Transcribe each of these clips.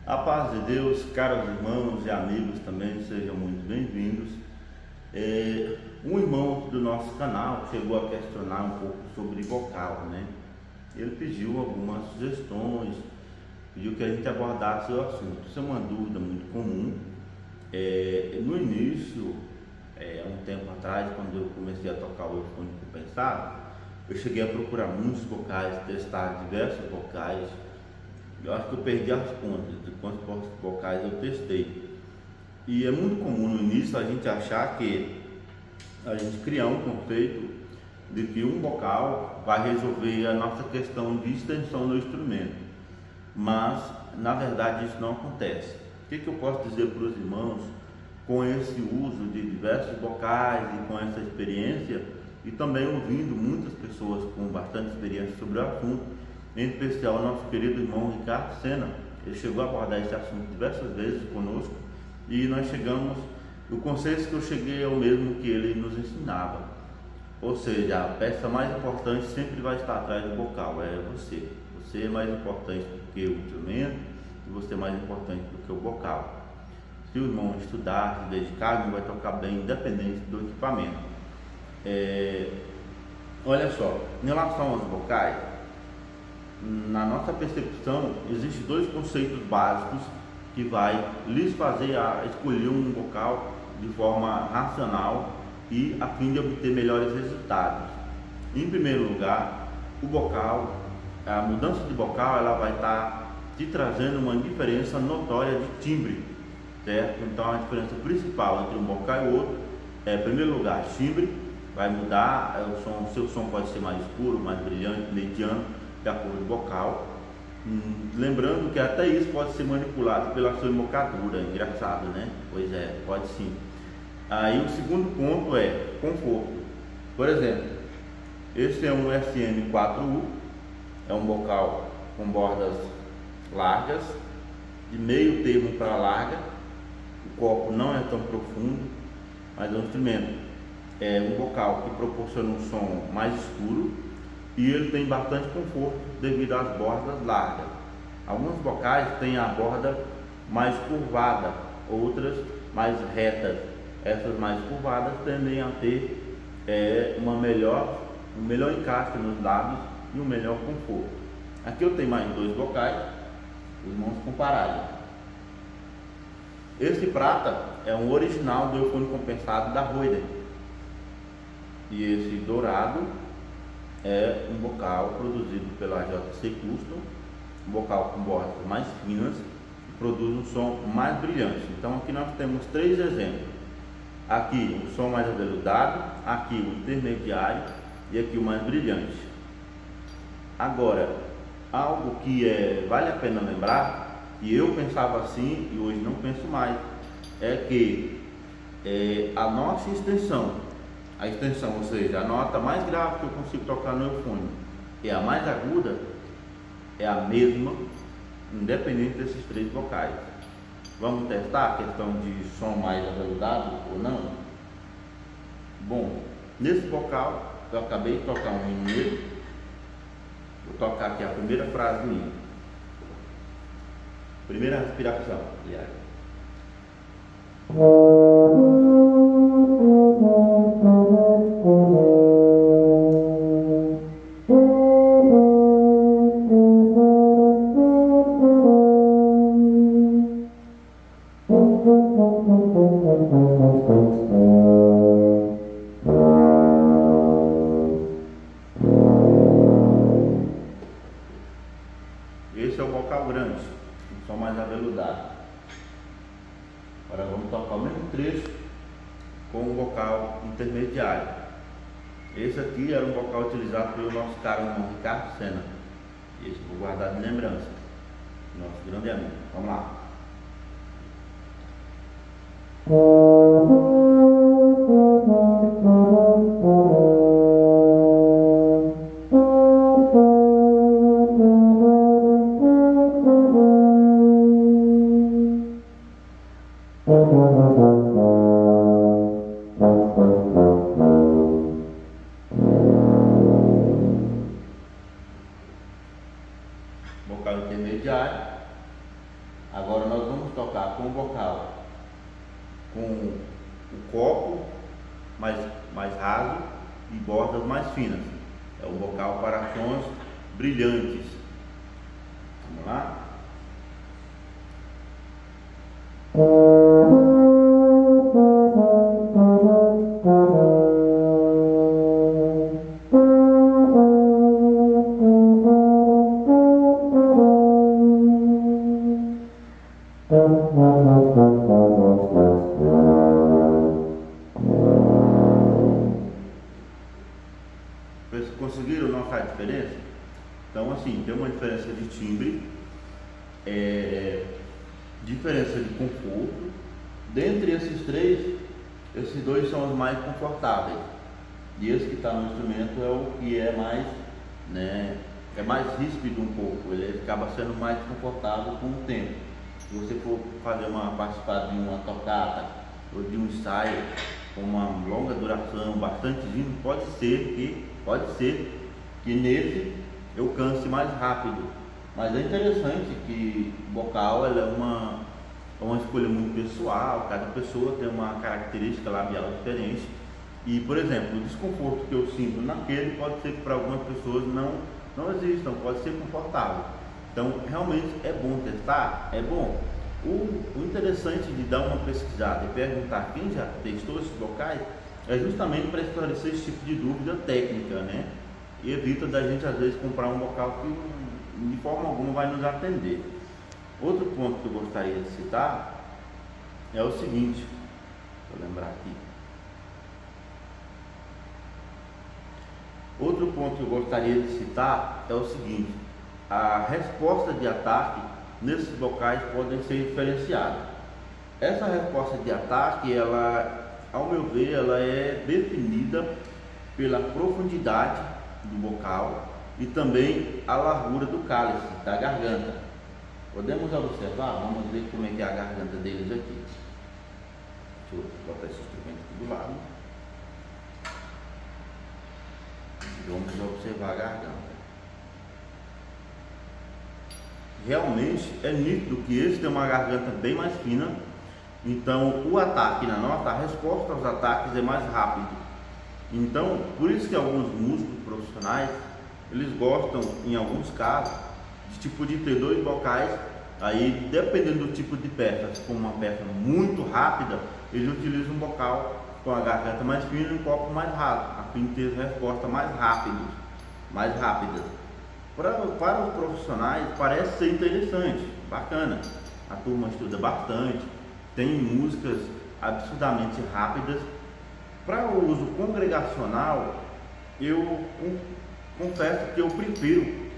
A paz de Deus, caros irmãos e amigos também, sejam muito bem-vindos. Um irmão do nosso canal chegou a questionar um pouco sobre vocal, né? Ele pediu algumas sugestões, pediu que a gente abordasse o assunto. Isso é uma dúvida muito comum. No início, há um tempo atrás, quando eu comecei a tocar o eufônico compensado, eu cheguei a procurar muitos vocais, testar diversos vocais. Eu acho que eu perdi as contas de quantos vocais eu testei. E é muito comum no início a gente achar que a gente criar um conceito de que um vocal vai resolver a nossa questão de extensão no instrumento. Mas, na verdade, isso não acontece. O que eu posso dizer para os irmãos com esse uso de diversos vocais e com essa experiência, e também ouvindo muitas pessoas com bastante experiência sobre o assunto, em especial o nosso querido irmão Ricardo Sena. Ele chegou a abordar esse assunto diversas vezes conosco e nós chegamos, o conceito que eu cheguei é o mesmo que ele nos ensinava, ou seja, a peça mais importante sempre vai estar atrás do vocal, é você. Você é mais importante do que o instrumento e você é mais importante do que o vocal. Se o irmão estudar, se dedicar, ele vai tocar bem, independente do equipamento. Olha só, em relação aos vocais, na nossa percepção, existem dois conceitos básicos que vai lhes fazer a escolher um vocal de forma racional e a fim de obter melhores resultados. Em primeiro lugar, o vocal, a mudança de vocal, ela vai estar te trazendo uma diferença notória de timbre, certo? Então a diferença principal entre um vocal e outro é, em primeiro lugar, timbre, vai mudar, o seu som pode ser mais escuro, mais brilhante, mediano, de acordo com o vocal. Lembrando que até isso pode ser manipulado pela sua embocadura. Engraçado, né? Pois é, pode sim. Aí o segundo ponto é conforto. Por exemplo, esse é um SM4U, é um vocal com bordas largas, de meio termo para larga. O copo não é tão profundo, mas é um instrumento, é um vocal que proporciona um som mais escuro e ele tem bastante conforto devido às bordas largas. Alguns vocais têm a borda mais curvada, outras mais retas. Essas mais curvadas tendem a ter um melhor encaixe nos lábios e um melhor conforto. Aqui eu tenho mais dois vocais, os irmãos compararem. Esse prata é um original do eufônico compensado da Rohde. E esse dourado é um vocal produzido pela JC Custom, um vocal com bordas mais finas e produz um som mais brilhante. Então aqui nós temos três exemplos. Aqui o som mais aveludado, aqui o intermediário e aqui o mais brilhante. Agora, algo que vale a pena lembrar, que eu pensava assim e hoje não penso mais, é que a nossa extensão, ou seja, a nota mais grave que eu consigo tocar no eufônico e a mais aguda é a mesma, independente desses três vocais. Vamos testar a questão de som mais aveludado ou não? Bom, nesse vocal eu acabei de tocar um hino nele. Vou tocar aqui a primeira frase do hino. Primeira respiração, aliás. Esse é o vocal grande, o som mais aveludado. Agora vamos tocar o mesmo trecho com o vocal intermediário. Esse aqui era um vocal utilizado pelo nosso caro irmão Ricardo Sena. Esse vou guardar de lembrança, nosso grande amigo. Vamos lá. Vocal intermediário. Agora nós vamos tocar com o vocal, com o copo mais raso e bordas mais finas. É o vocal para sons brilhantes. Vamos lá? Vocês conseguiram notar a diferença? Então, assim, tem uma diferença de timbre, diferença de conforto. Dentre esses três, esses dois são os mais confortáveis. E esse que está no instrumento é o que é mais, né, é mais ríspido um pouco. Ele acaba sendo mais confortável com o tempo. Se você for participar de uma tocata ou de um ensaio com uma longa duração, bastante ritmo, pode ser que nesse eu canse mais rápido. Mas é interessante que o vocal ela é uma escolha muito pessoal, cada pessoa tem uma característica labial diferente. E, por exemplo, o desconforto que eu sinto naquele pode ser que para algumas pessoas não existam, pode ser confortável. Então, realmente é bom testar? É bom. O interessante de dar uma pesquisada e perguntar quem já testou esses vocais é justamente para esclarecer esse tipo de dúvida técnica, né? E evita da gente, às vezes, comprar um vocal que de forma alguma vai nos atender. Outro ponto que eu gostaria de citar é o seguinte, vou lembrar aqui. Outro ponto que eu gostaria de citar é o seguinte: a resposta de ataque nesses vocais podem ser diferenciadas. Essa resposta de ataque, ela, ao meu ver, ela é definida pela profundidade do vocal e também a largura do cálice, da garganta. Podemos observar, vamos ver como é que é a garganta deles aqui. Deixa eu botar esse instrumento aqui do lado. Vamos observar a garganta. Realmente é nítido que esse tem uma garganta bem mais fina. Então o ataque na nota, a resposta aos ataques é mais rápido. Então, por isso que alguns músicos profissionais, eles gostam, em alguns casos, de ter dois vocais. Aí, dependendo do tipo de peça, se for uma peça muito rápida, eles utilizam um vocal com a garganta mais fina e um copo mais raso, a fim de ter respostas mais rápidas. Para os profissionais parece ser interessante, bacana. A turma estuda bastante, tem músicas absurdamente rápidas. Para o uso congregacional, eu confesso que eu prefiro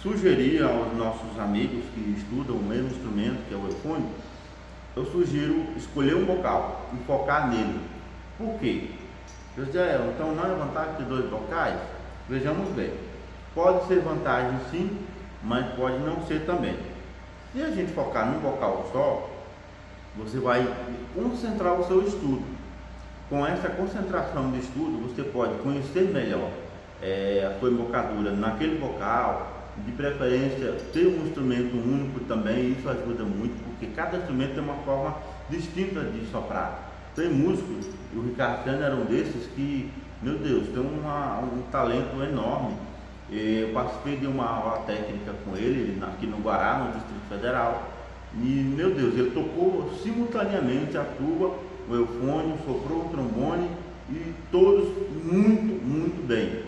sugerir aos nossos amigos que estudam o mesmo instrumento, que é o eufone, eu sugiro escolher um vocal e focar nele. Por quê? Então não é vantagem ter dois vocais? Vejamos bem. Pode ser vantagem sim, mas pode não ser também. Se a gente focar num vocal só, você vai concentrar o seu estudo. Com essa concentração de estudo, você pode conhecer melhor a sua embocadura naquele vocal, de preferência ter um instrumento único também. Isso ajuda muito, porque cada instrumento tem uma forma distinta de soprar. Tem músicos, e o Ricardo Sena era um desses que, meu Deus, tem um talento enorme. Eu participei de uma aula técnica com ele aqui no Guará, no Distrito Federal, e meu Deus, ele tocou simultaneamente a tuba, o eufone, soprou o trombone, e todos muito bem,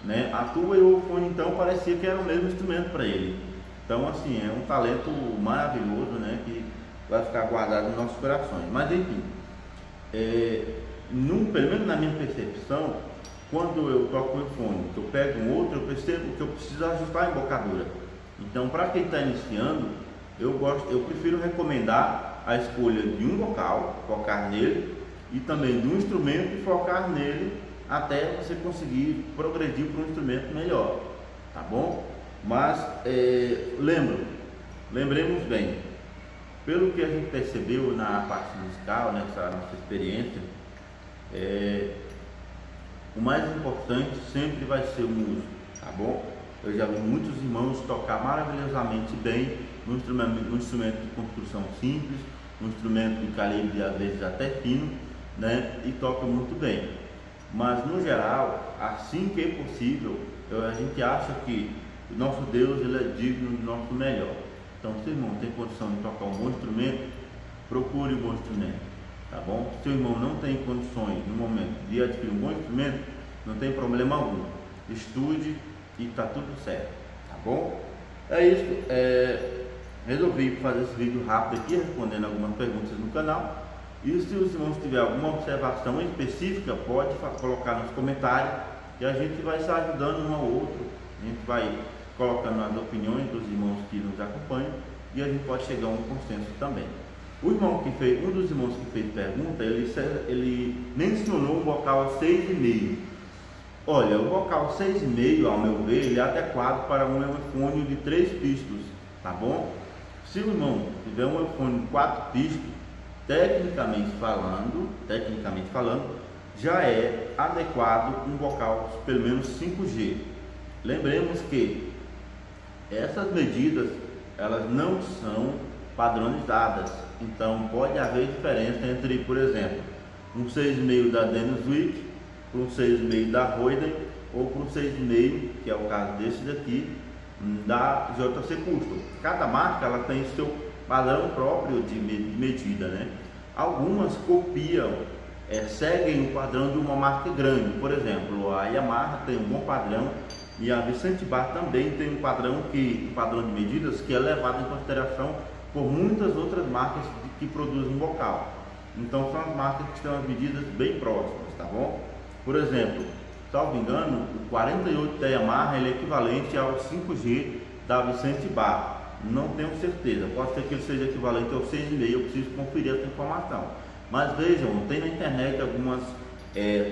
né? A tuba e o eufone então parecia que era o mesmo instrumento para ele. Então, assim, é um talento maravilhoso, né, que vai ficar guardado nos nossos corações. Mas enfim, pelo menos na minha percepção, quando eu toco o eufone, que eu pego um outro, eu percebo que eu preciso ajustar a embocadura. Então, para quem está iniciando, eu prefiro recomendar a escolha de um vocal, focar nele, e também de um instrumento e focar nele até você conseguir progredir para um instrumento melhor, tá bom? Mas lembremos bem, pelo que a gente percebeu na parte musical, nessa nossa experiência, o mais importante sempre vai ser o músico, tá bom? Eu já vi muitos irmãos tocar maravilhosamente bem um instrumento de construção simples, um instrumento de calibre às vezes até fino, né? E toca muito bem. Mas no geral, assim que é possível, a gente acha que o nosso Deus ele é digno do nosso melhor. Então, se o irmão tem condição de tocar um bom instrumento, procure um bom instrumento, tá bom? Se o irmão não tem condições no momento de adquirir um bom instrumento, não tem problema algum. Estude e tá tudo certo, tá bom? É isso. Resolvi fazer esse vídeo rápido aqui, respondendo algumas perguntas no canal. E se os irmãos tiverem alguma observação específica, pode colocar nos comentários, que a gente vai estar ajudando um ao outro. A gente vai colocando as opiniões dos irmãos que nos acompanham e a gente pode chegar a um consenso também. Um dos irmãos que fez pergunta, ele mencionou um vocal 6,5. Olha, o vocal 6,5, ao meu ver, ele é adequado para um eufônio de 3 pistos, tá bom? Se o irmão tiver um eufônio de 4 pistos, tecnicamente falando, já é adequado um vocal pelo menos 5G. Lembremos que essas medidas, elas não são padronizadas, então pode haver diferença entre, por exemplo, um 6,5 da Dennis Wick para um 6,5 da Royden ou para um 6,5, que é o caso desse daqui, da JC Custom. Cada marca ela tem seu padrão próprio de medida, né? Algumas copiam, seguem o padrão de uma marca grande. Por exemplo, a Yamaha tem um bom padrão e a Vicente Bar também tem um padrão de medidas que é levado em consideração por muitas outras marcas que produzem vocal. Então são as marcas que têm as medidas bem próximas, tá bom? Por exemplo, salvo engano, o 48 da Yamaha ele é equivalente ao 5G da Vicente Bar. Não tenho certeza, pode ser que ele seja equivalente ao 6,5, eu preciso conferir essa informação. Mas vejam, tem na internet algumas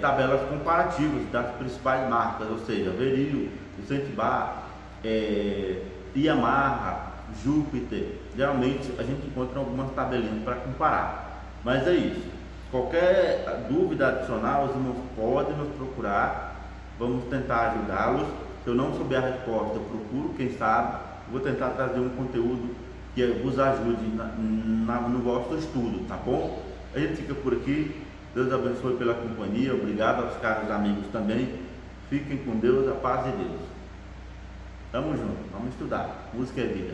tabelas comparativas das principais marcas, ou seja, Verio, Vicente Bar, Yamaha, Júpiter. Geralmente a gente encontra algumas tabelinhas para comparar. Mas é isso. Qualquer dúvida adicional, os irmãos podem nos procurar. Vamos tentar ajudá-los. Se eu não souber a resposta, eu procuro, quem sabe. Vou tentar trazer um conteúdo que vos ajude no vosso estudo, tá bom? A gente fica por aqui. Deus abençoe pela companhia. Obrigado aos caros amigos também. Fiquem com Deus, a paz de Deus. Tamo junto, vamos estudar. Música é vida.